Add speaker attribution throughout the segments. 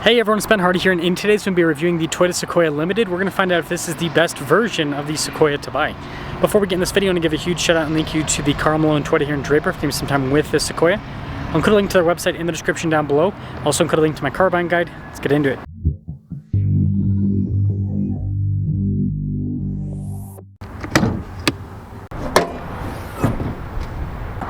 Speaker 1: Hey everyone, it's Ben Hardy here, and in today's we're going to be reviewing the Toyota Sequoia Limited. We're going to find out if this is the best version of the Sequoia to buy. Before we get in this video, I want to give a huge shout out and thank you to the Carl Malone Toyota here in Draper for giving me some time with this Sequoia. I'll include a link to their website in the description down below. I'll also include a link to my car buying guide. Let's get into it.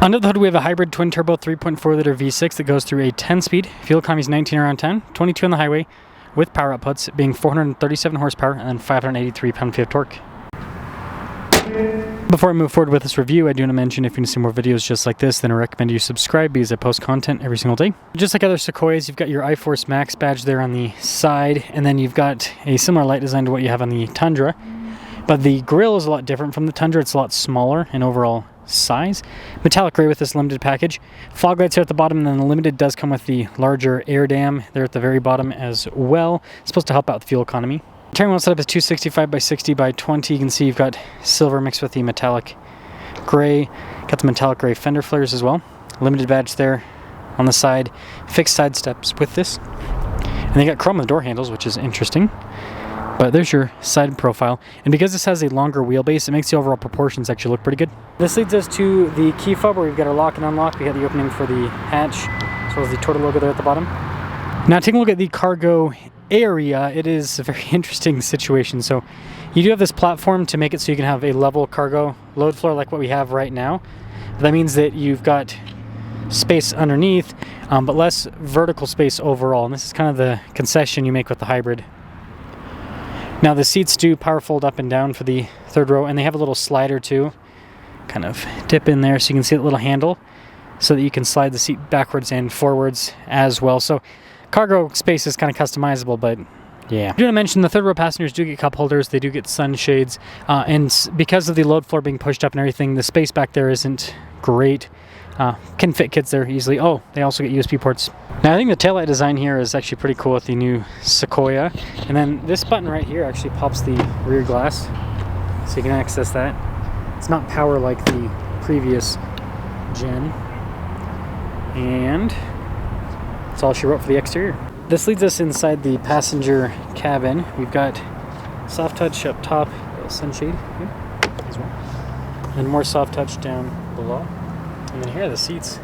Speaker 1: Under the hood we have a hybrid twin-turbo 3.4-liter V6 that goes through a 10-speed. Fuel economy is 19 around 10, 22 on the highway, with power outputs being 437 horsepower and then 583 pound-feet of torque. Before I move forward with this review, I do want to mention if you want to see more videos just like this, then I recommend you subscribe because I post content every single day. Just like other Sequoias, you've got your iForce Max badge there on the side, and then you've got a similar light design to what you have on the Tundra. But the grille is a lot different from the Tundra. It's a lot smaller in overall size. Metallic gray with this limited package. Fog lights here at the bottom, and then the limited does come with the larger air dam there at the very bottom as well. It's supposed to help out with fuel economy. Turning wheel setup is 265 by 60 by 20. You can see you've got silver mixed with the metallic gray. Got the metallic gray fender flares as well. Limited badge there on the side. Fixed side steps with this. And they got chrome on the door handles, which is interesting. But there's your side profile, and because this has a longer wheelbase, it makes the overall proportions actually look pretty good. This leads us to the key fob where we've got our lock and unlock. We have the opening for the hatch, as well as the Toyota logo there at the bottom. Now taking a look at the cargo area, it is a very interesting situation. So you do have this platform to make it so you can have a level cargo load floor like what we have right now. That means that you've got space underneath, but less vertical space overall, and this is kind of the concession you make with the hybrid. Now the seats do power fold up and down for the third row, and they have a little slider too, kind of dip in there so you can see that little handle so that you can slide the seat backwards and forwards as well. So cargo space is kind of customizable, but yeah. I do want to mention the third row passengers do get cup holders, they do get sunshades, and because of the load floor being pushed up and everything, the space back there isn't great. Can fit kids there easily. Oh, they also get USB ports. Now I think the taillight design here is actually pretty cool with the new Sequoia. And then this button right here actually pops the rear glass, so you can access that. It's not power like the previous gen. And that's all she wrote for the exterior. This leads us inside the passenger cabin. We've got soft touch up top, sunshade here as well. And more soft touch down below. And then here are the seats.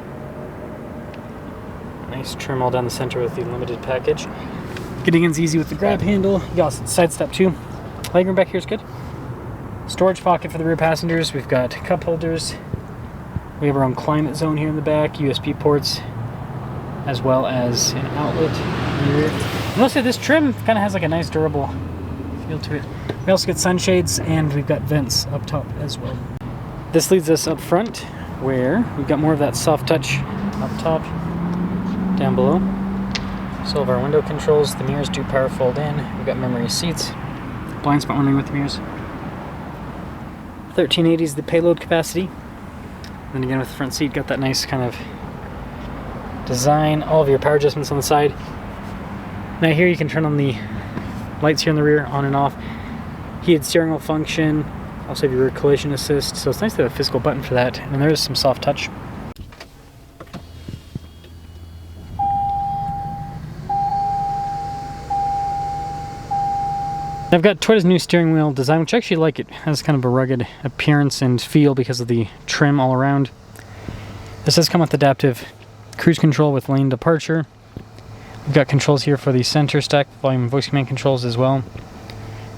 Speaker 1: Nice trim all down the center with the limited package. Getting in's easy with the grab handle. You got side step too. Legroom back here is good. Storage pocket for the rear passengers. We've got cup holders. We have our own climate zone here in the back. USB ports, as well as an outlet in the rear. And let's say this trim kind of has like a nice durable feel to it. We also get sunshades, and we've got vents up top as well. This leads us up front, where we've got more of that soft touch up top, down below. So all of our window controls, the mirrors do power fold in. We've got memory seats, blind spot warning with the mirrors. 1380 is the payload capacity. And then again with the front seat, got that nice kind of design. All of your power adjustments on the side. Now here you can turn on the lights here in the rear, on and off. Heated steering wheel function. Also have your rear collision assist, so it's nice to have a physical button for that. And then there is some soft touch. I've got Toyota's new steering wheel design, which I actually like. It has kind of a rugged appearance and feel because of the trim all around. This does come with adaptive cruise control with lane departure. We've got controls here for the center stack, volume and voice command controls as well.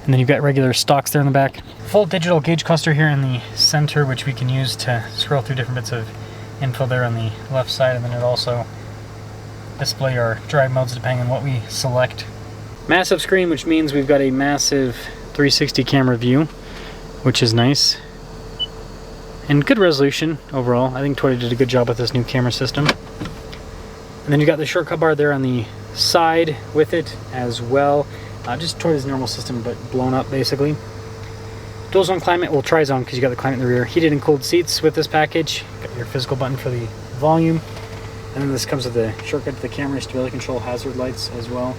Speaker 1: And then you've got regular stocks there in the back. Full digital gauge cluster here in the center, which we can use to scroll through different bits of info there on the left side, and then it'll also display our drive modes depending on what we select. Massive screen, which means we've got a massive 360 camera view, which is nice. And good resolution overall. I think Toyota did a good job with this new camera system. And then you've got the shortcut bar there on the side with it as well. Just Toyota's normal system, but blown up basically. Dual zone climate, well, tri-zone because you got the climate in the rear. Heated and cooled seats with this package. Got your physical button for the volume. And then this comes with the shortcut to the camera, stability control, hazard lights as well.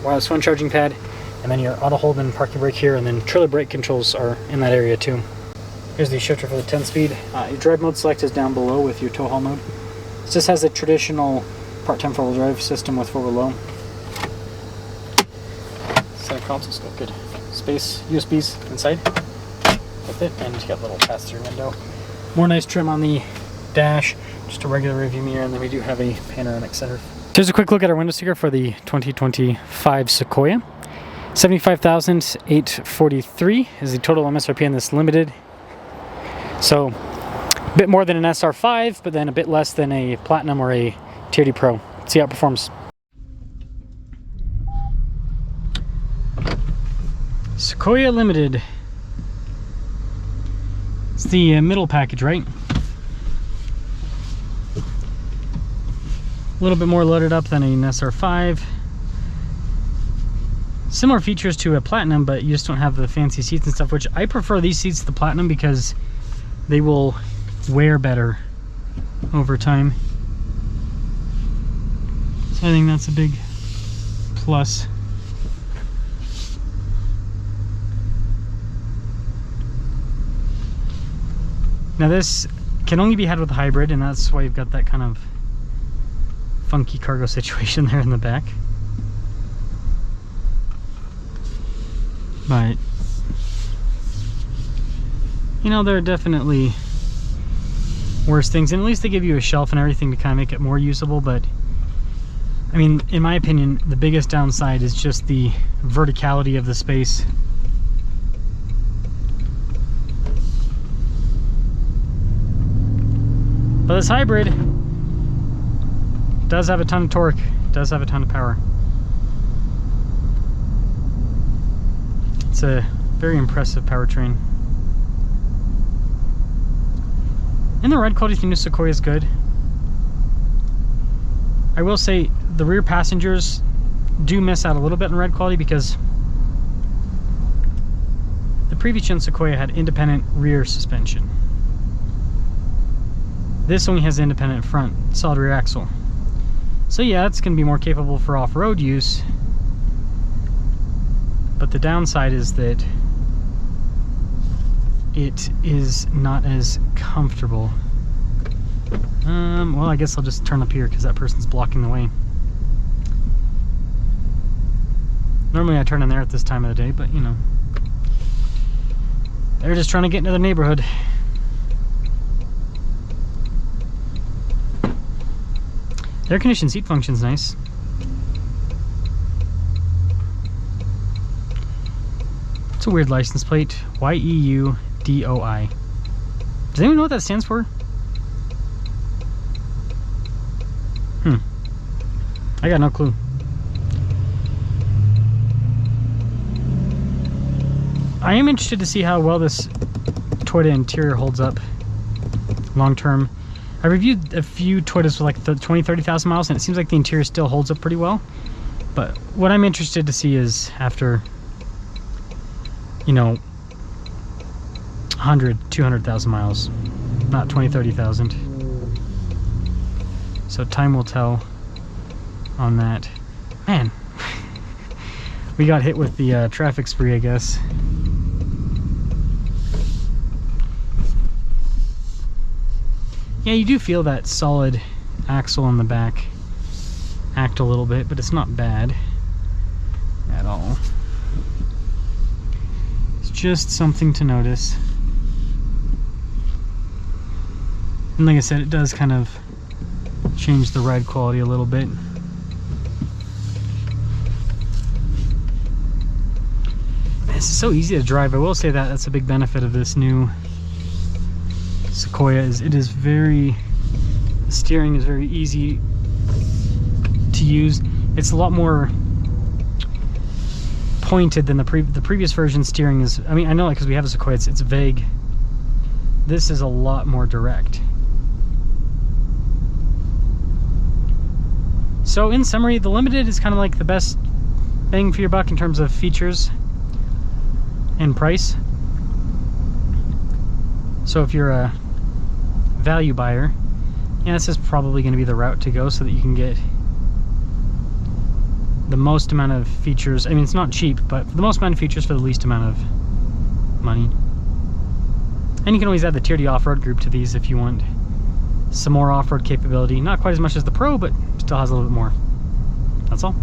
Speaker 1: Wireless phone charging pad. And then your auto hold and parking brake here. And then trailer brake controls are in that area too. Here's the shifter for the 10-speed. Your drive mode select is down below with your tow haul mode. This just has a traditional part-time four-wheel drive system with 4-wheel low. center console's got good space, USBs inside with it, and you got a little pass-through window. More nice trim on the dash, just a regular rearview mirror, and then we do have a panoramic center. Here's a quick look at our window sticker for the 2025 Sequoia. $75,843 is the total MSRP on this Limited. So a bit more than an SR5, but then a bit less than a Platinum or a TRD Pro. Let's see how it performs. Sequoia Limited. It's the middle package, right? A little bit more loaded up than an SR5. Similar features to a Platinum, but you just don't have the fancy seats and stuff, which I prefer these seats to the Platinum because they will wear better over time. So I think that's a big plus. Now this can only be had with a hybrid, and that's why you've got that kind of funky cargo situation there in the back. But you know, there are definitely worse things, and at least they give you a shelf and everything to kind of make it more usable. But I mean, in my opinion, the biggest downside is just the verticality of the space. But this hybrid does have a ton of torque, does have a ton of power. It's a very impressive powertrain. And the ride quality of the new Sequoia is good. I will say the rear passengers do miss out a little bit in ride quality because the previous gen Sequoia had independent rear suspension. This only has independent front solid rear axle. So yeah, it's going to be more capable for off-road use. But the downside is that it is not as comfortable. Well, I guess I'll just turn up here because that person's blocking the way. Normally I turn in there at this time of the day, but you know, they're just trying to get into the neighborhood. The air conditioned seat function's nice. It's a weird license plate. YEUDOI. Does anyone know what that stands for? I got no clue. I am interested to see how well this Toyota interior holds up long term. I reviewed a few Toyotas with like 20-30,000 miles, and it seems like the interior still holds up pretty well. But what I'm interested to see is after, you know, 100-200,000 miles, not 20-30,000. So time will tell on that. Man, we got hit with the traffic spree, I guess. Yeah, you do feel that solid axle on the back act a little bit, but it's not bad at all. It's just something to notice. And like I said, it does kind of change the ride quality a little bit. It's so easy to drive. I will say that that's a big benefit of this new Sequoia, is it is very, the steering is very easy to use. It's a lot more pointed than the previous version steering is. I mean, I know, like, because we have a Sequoia, it's vague. This is a lot more direct. So in summary, the Limited is kind of like the best bang for your buck in terms of features and price. So if you're a value buyer, yeah, this is probably going to be the route to go so that you can get the most amount of features. I mean, it's not cheap, but the most amount of features for the least amount of money. And you can always add the Tier D off-road group to these if you want some more off-road capability. Not quite as much as the Pro, but still has a little bit more. That's all.